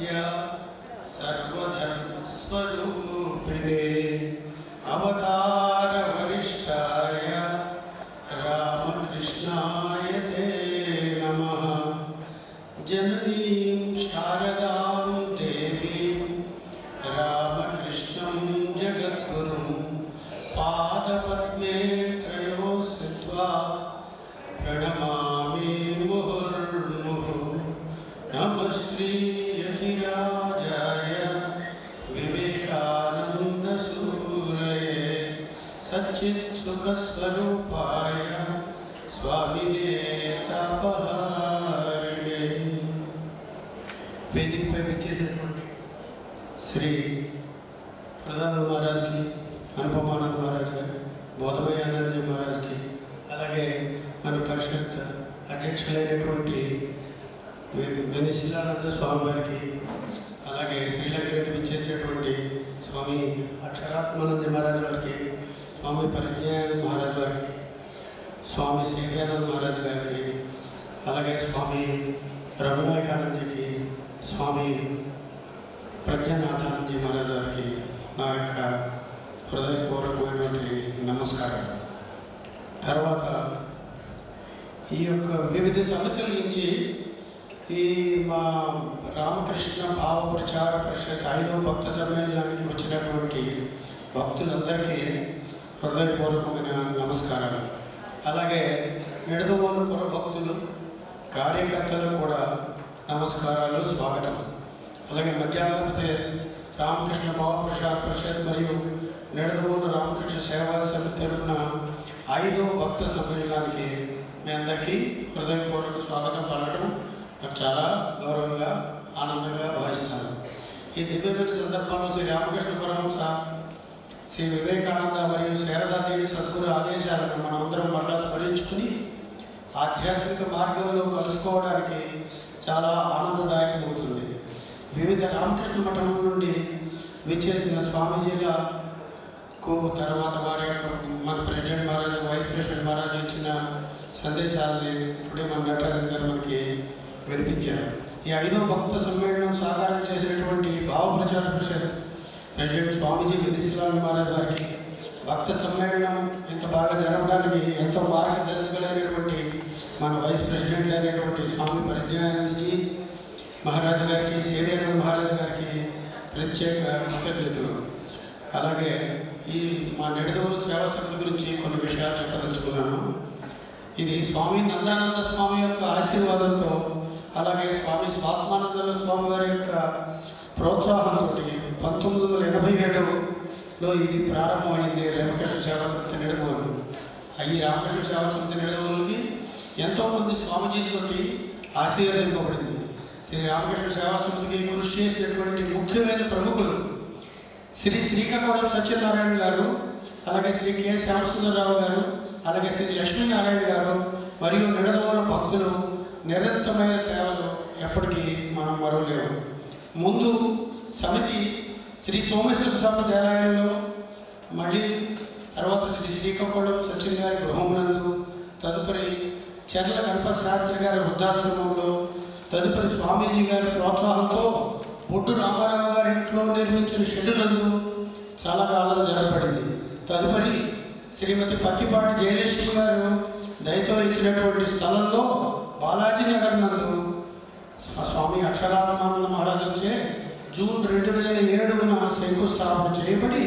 सर्वधर्मस्वरूपिणे अवतार वरिष्ठाय रामकृष्णाय ते नमः। जननीं शारदां देवीं रामकृष्णं जगद्गुरुं पादपद्मे त्रयो स्थित्वा प्रणमामि मुहुर्मुहुः। नमः श्रीयतिराजाय विवेकानन्दसूरये सच्चित्सुखस्वरूपाय स्वामिने तापहारिणे। वेदिक पे विచ్చేసినటువంటి శ్రీ ప్రధానంద మహారాజ్ కి, అనుపమానంద మహారాజ్ గారు, బోధమయానంద మహారాజ్ కి, అలాగే మన పరిషత్ అధ్యక్షులైనటువంటి వెనిశిలానంద స్వామి వారికి, అలాగే శ్రీలంక నుండి విచ్చేసినటువంటి స్వామి అక్షరాత్మానంద మహారాజ్ గారికి, స్వామి పరిజ్ఞానంద మహారాజ్ గారికి, స్వామి సేవ్యానంద మహారాజ్ గారికి, అలాగే స్వామి రఘునాయకానందజీకి, స్వామి ప్రజ్ఞానాథానందజీ మహారాజ్ గారికి నా యొక్క హృదయపూర్వకమైనటువంటి నమస్కారం. తర్వాత ఈ యొక్క వివిధ సమితుల నుంచి ఈ మా రామకృష్ణ భావ ప్రచార పరిషత్ 5వ భక్త సమ్మేళనానికి వచ్చినటువంటి భక్తులందరికీ హృదయపూర్వకమైన నమస్కారాలు. అలాగే నిడదవోలుపుర భక్తులు, కార్యకర్తలు కూడా నమస్కారాలు, స్వాగతం. అలాగే మధ్యాంధ్రప్రదేశ్ రామకృష్ణ భావ ప్రచార పరిషత్ మరియు నిడదవోలు రామకృష్ణ సేవా సమితి తరఫున 5వ భక్త సమ్మేళనానికి మీ అందరికీ హృదయపూర్వక స్వాగతం పలకడం నాకు చాలా గౌరవంగా, ఆనందంగా భావిస్తున్నాను. ఈ దివ్యమైన సందర్భంలో శ్రీ రామకృష్ణ పరమహంస, శ్రీ వివేకానంద మరియు శారదాదేవి సద్గురు ఆదేశాలను మనమందరం మరలా స్మరించుకుని ఆధ్యాత్మిక మార్గంలో కలుసుకోవడానికి చాలా ఆనందదాయకమవుతుంది. వివిధ రామకృష్ణ మఠం నుండి విచ్చేసిన స్వామీజీలకు, తర్వాత వారి యొక్క మన ప్రెసిడెంట్ మహారాజు, వైస్ ప్రెసిడెంట్ మహారాజు ఇచ్చిన సందేశాలని ఇప్పుడే మన నటరాజన్ గారు మనకి వినిపించారు. ఈ 5వ భక్త సమ్మేళనం సాకారం చేసినటువంటి భావ ప్రచార పరిషత్ ప్రెసిడెంట్ స్వామీజీ వెనిశిలానంద మహారాజ్ గారికి, భక్త సమ్మేళనం ఇంత బాగా జరపడానికి ఎంతో మార్గదర్శకులైనటువంటి మన వైస్ ప్రెసిడెంట్ అయినటువంటి స్వామి పరిజ్ఞానందజీ మహారాజ్ గారికి, సేవ్యానంద మహారాజ్ గారికి ప్రత్యేక కృతజ్ఞతలు. అలాగే ఈ మా నిడదవోలు సేవా సమితి గురించి కొన్ని విషయాలు చెప్పదలుచుకున్నాను. ఇది స్వామి నందానంద స్వామి యొక్క ఆశీర్వాదంతో, అలాగే స్వామి స్వాత్మానంద స్వామి వారి యొక్క ప్రోత్సాహంతో 1987లో ఇది ప్రారంభమైంది. రామకృష్ణ సేవా సమితి నిడదవోలు. ఈ రామకృష్ణ సేవా సమితి నిడదవోలుకి ఎంతోమంది స్వామీజీతోటి ఆశీర్వదింపబడింది. శ్రీ రామకృష్ణ సేవా సమితికి కృషి చేసినటువంటి ముఖ్యమైన ప్రముఖులు శ్రీ శ్రీకాకుళం సత్యనారాయణ గారు, అలాగే శ్రీ కె శ్యామసుందరరావు గారు, అలాగే శ్రీ లక్ష్మీనారాయణ గారు మరియు నిడదవోలు భక్తులు నిరంతరమైన సేవలు ఎప్పటికీ మనం మరవలేము. ముందు సమితి శ్రీ సోమేశ్వర స్వామి దేవాలయంలో, మళ్ళీ తర్వాత శ్రీ శ్రీకాకుళం సత్యం గారి గృహమునందు, తదుపరి చెర్ల గణపతి శాస్త్రి గారి వృద్ధాశ్రమంలో, తదుపరి స్వామీజీ గారి ప్రోత్సాహంతో బొడ్డు రామారావు గారి ఇంట్లో నిర్మించిన షెడ్ నందు చాలా కాలం జరగబడింది. తదుపరి శ్రీమతి పత్తిపాటి జయలక్ష్మి గారు దయతో ఇచ్చినటువంటి స్థలంలో బాలాజీ నగర్ నందు స్వామి అక్షరాత్మానంద మహారాజులచే జూన్ 2007న శంకుస్థాపన చేయబడి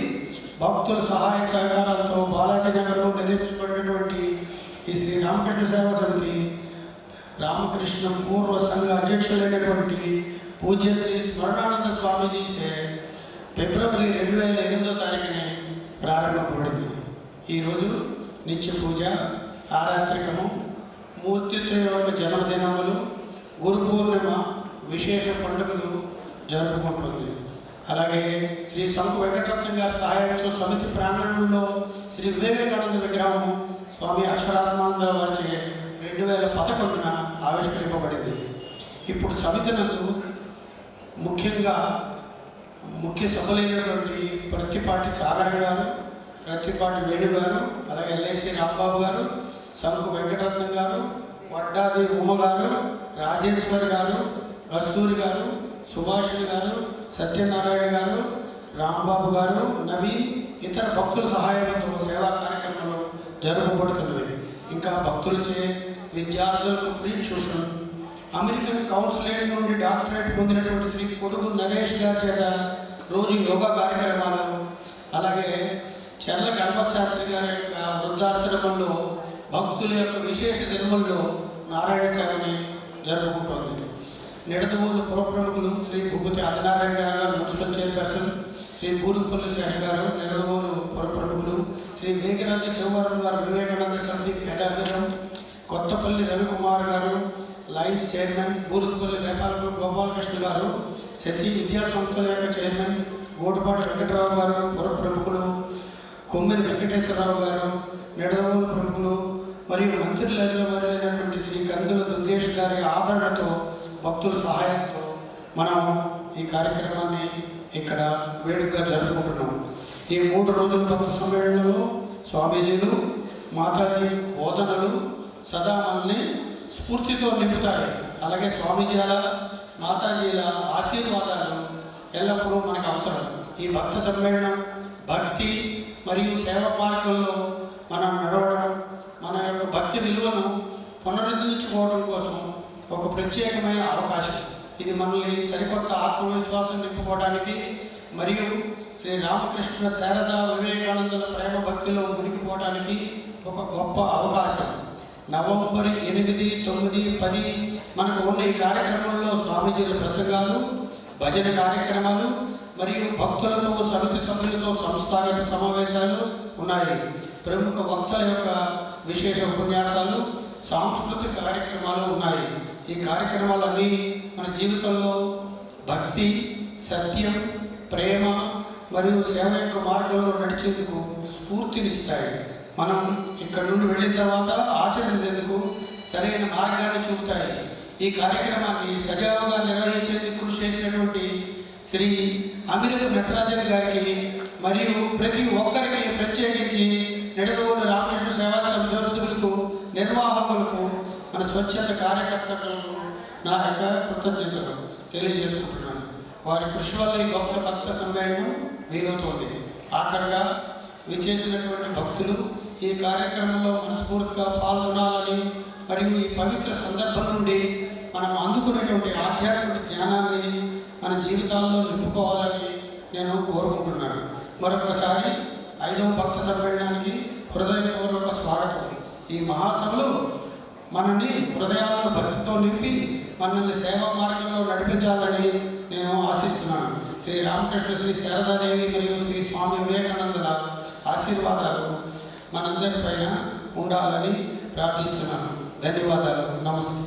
భక్తుల సహాయ సహకారాలతో బాలాజీ నగర్లో నిర్మించబడినటువంటి ఈ శ్రీ రామకృష్ణ సేవా సమితి రామకృష్ణ పూర్వ సంఘ అధ్యక్షులైనటువంటి పూజ్య శ్రీ స్మరణానంద స్వామీజీ ఫిబ్రవరి 2008వ తారీఖున ప్రారంభపడింది. ఈరోజు నిత్య పూజ, ఆరాత్రికము, మూర్తిత్వ యొక్క జన్మదినములు, గురు పూర్ణిమ, విశేష పండుగలు జరుపుకుంటుంది. అలాగే శ్రీ శంకు వెంకటరత్నం గారి సహాయంతో సమితి ప్రాంగణంలో శ్రీ వివేకానంద విగ్రహం స్వామి అక్షరాత్మానంద వారిచే 2011న ఆవిష్కరింపబడింది. ఇప్పుడు సమితి నందు ముఖ్యంగా ముఖ్య సభ్యులైనటువంటి ప్రత్తిపాటి సాగర్ గారు, ప్రత్తిపాటి వేణు గారు, అలాగే ఎల్ఐసి రాంబాబు గారు, శంకు వెంకటరత్నం గారు, వడ్డాది ఉమ గారు, రాజేశ్వర్ గారు, కస్తూరి గారు, సుభాషిణి గారు, సత్యనారాయణ గారు, రాంబాబు గారు, నవీన్, ఇతర భక్తుల సహాయంతో సేవా కార్యక్రమాలు జరుపబడుతున్నవి. ఇంకా భక్తులచే విద్యార్థులకు ఫ్రీ ట్యూషన్, అమెరికన్ కౌన్సిలేట్ నుండి డాక్టరేట్ పొందినటువంటి శ్రీ కొడుకు నరేష్ గారి చేత రోజు యోగా కార్యక్రమాలు, అలాగే చర్ల కల్పశాస్త్రి గారి యొక్క వృద్ధాశ్రమంలో భక్తుల యొక్క విశేష దినముల్లో నారాయణ సేవని జరుపుకుంటోంది. నిడదవోలు పురప్రముఖులు శ్రీ భూపతి ఆదినారాయణ గారు, మున్సిపల్ చైర్పర్సన్, శ్రీ బూరుపల్లి శేష గారు నిడదవోలు పురప్రముఖులు, శ్రీ వేగిరాజు శివవరం గారు వివేకానంద సమితి పేదాభిరం, కొత్తపల్లి రవికుమార్ గారు లైన్స్ చైర్మన్, బూరుపల్లి వేపాల గోపాలకృష్ణ గారు శశి విద్యా సంస్థల యొక్క చైర్మన్, గోటుపాటి వెంకటరావు గారు పురప్రముఖులు, కొమ్మిరి వెంకటేశ్వరరావు గారు నిడదవోలు ప్రముఖులు మరియు మంత్రులైనటువంటి శ్రీ కందుల దుర్గేష్ గారి ఆదరణతో భక్తుల సహాయంతో మనం ఈ కార్యక్రమాన్ని ఇక్కడ వేడుకగా జరుపుకుంటున్నాం. ఈ 3 రోజుల భక్త సమ్మేళనంలో స్వామీజీలు, మాతాజీ బోధనలు సదా మనల్ని స్ఫూర్తితో నింపుతాయి. అలాగే స్వామీజీల, మాతాజీల ఆశీర్వాదాలు ఎల్లప్పుడూ మనకు అవసరం. ఈ భక్త సమ్మేళనం భక్తి మరియు సేవ మార్గంలో మనం నడవడం, మన యొక్క భక్తి విలువను పునరుద్ధరించుకోవడం కోసం ఒక ప్రత్యేకమైన అవకాశం. ఇది మనల్ని సరికొత్త ఆత్మవిశ్వాసం నింపుకోవడానికి మరియు శ్రీ రామకృష్ణ శారద వివేకానందుల ప్రేమ భక్తిలో మునిగిపోవడానికి ఒక గొప్ప అవకాశం. నవంబర్ 8, 9, 10 మనకు ఉన్న ఈ కార్యక్రమంలో స్వామీజీల ప్రసంగాలు, భజన కార్యక్రమాలు మరియు భక్తులతో, సమితి సభ్యులతో సంస్థాగత సమావేశాలు ఉన్నాయి. ప్రముఖ వక్తల యొక్క విశేష ఉపన్యాసాలు, సాంస్కృతిక కార్యక్రమాలు ఉన్నాయి. ఈ కార్యక్రమాలన్నీ మన జీవితంలో భక్తి, సత్యం, ప్రేమ మరియు సేవ యొక్క మార్గంలో నడిచేందుకు స్ఫూర్తినిస్తాయి. మనం ఇక్కడ నుండి వెళ్ళిన తర్వాత ఆచరించేందుకు సరైన మార్గాన్ని చూపుతాయి. ఈ కార్యక్రమాన్ని సజావుగా నిర్వహించేందుకు కృషి చేసినటువంటి శ్రీ అమిరపు నటరాజన్ గారికి మరియు ప్రతి ఒక్కరికి, ప్రత్యేకించి నిడదవోలు రామకృష్ణ సేవా సమితులకు, నిర్వాహకులకు, మన స్వచ్ఛంద కార్యకర్తలకు నా యొక్క కృతజ్ఞతలు తెలియజేసుకుంటున్నాను. వారి కృషి వల్ల ఈ గొప్ప భక్త సమ్మేళనం వీలవుతోంది. ఆఖరిగా విచ్చేసినటువంటి భక్తులు ఈ కార్యక్రమంలో మనస్ఫూర్తిగా పాల్గొనాలని మరియు ఈ పవిత్ర సందర్భం నుండి మనం అందుకునేటువంటి ఆధ్యాత్మిక జ్ఞానాన్ని మన జీవితాల్లో నింపుకోవాలని నేను కోరుకుంటున్నాను. మరొకసారి 5వ భక్త సమ్మేళనానికి హృదయపూర్వక స్వాగతం. ఈ మహాసభలు మనల్ని హృదయాలను భక్తితో నింపి మనల్ని సేవా మార్గంలో నడిపించాలని నేను ఆశిస్తున్నాను. శ్రీ రామకృష్ణ, శ్రీ శారదాదేవి మరియు శ్రీ స్వామి వివేకానందుల ఆశీర్వాదాలు మనందరిపైన ఉండాలని ప్రార్థిస్తున్నాను. ధన్యవాదాలు. నమస్తే.